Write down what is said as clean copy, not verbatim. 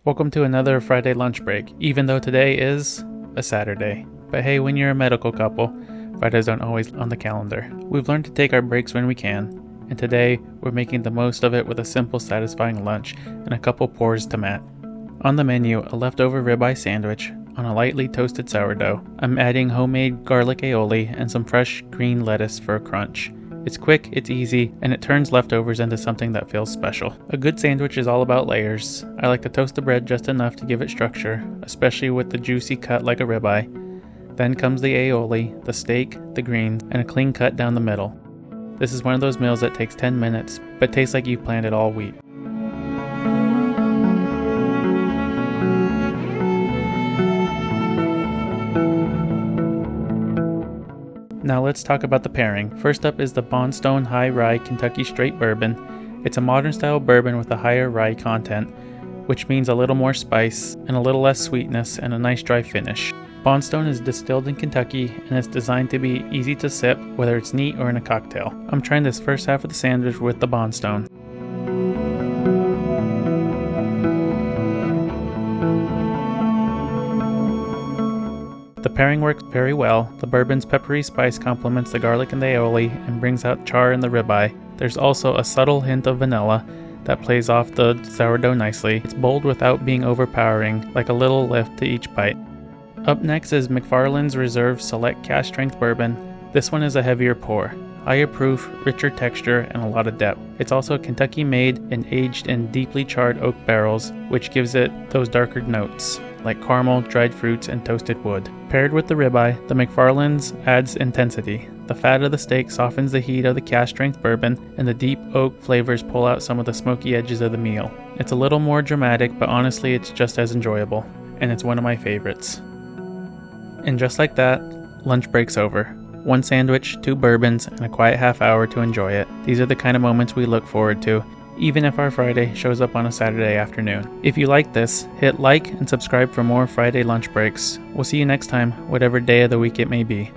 Welcome to another Friday lunch break, even though today is a Saturday. But hey, when you're a medical couple, Fridays aren't always on the calendar. We've learned to take our breaks when we can, and today we're making the most of it with a simple, satisfying lunch and a couple pours to mat. On the menu, a leftover ribeye sandwich on a lightly toasted sourdough. I'm adding homemade garlic aioli and some fresh green lettuce for a crunch. It's quick, it's easy, and it turns leftovers into something that feels special. A good sandwich is all about layers. I like to toast the bread just enough to give it structure, especially with the juicy cut like a ribeye. Then comes the aioli, the steak, the greens, and a clean cut down the middle. This is one of those meals that takes 10 minutes, but tastes like you planned it all week. Now let's talk about the pairing. First up is the Bondstone High Rye Kentucky Straight Bourbon. It's a modern style bourbon with a higher rye content, which means a little more spice and a little less sweetness and a nice dry finish. Bondstone is distilled in Kentucky and is designed to be easy to sip, whether it's neat or in a cocktail. I'm trying this first half of the sandwich with the Bondstone. The pairing works very well. The bourbon's peppery spice complements the garlic and the aioli and brings out char in the ribeye. There's also a subtle hint of vanilla that plays off the sourdough nicely. It's bold without being overpowering, like a little lift to each bite. Up next is McFarland's Reserve Select Cask Strength Bourbon. This one is a heavier pour, higher proof, richer texture, and a lot of depth. It's also Kentucky made and aged in deeply charred oak barrels, which gives it those darker notes, like caramel, dried fruits, and toasted wood. Paired with the ribeye, the McFarland's adds intensity. The fat of the steak softens the heat of the cask strength bourbon, and the deep oak flavors pull out some of the smoky edges of the meal. It's a little more dramatic, but honestly it's just as enjoyable, and it's one of my favorites. And just like that, lunch break's over. One sandwich, 2 bourbons, and a quiet half hour to enjoy it. These are the kind of moments we look forward to, even if our Friday shows up on a Saturday afternoon. If you like this, hit like and subscribe for more Friday lunch breaks. We'll see you next time, whatever day of the week it may be.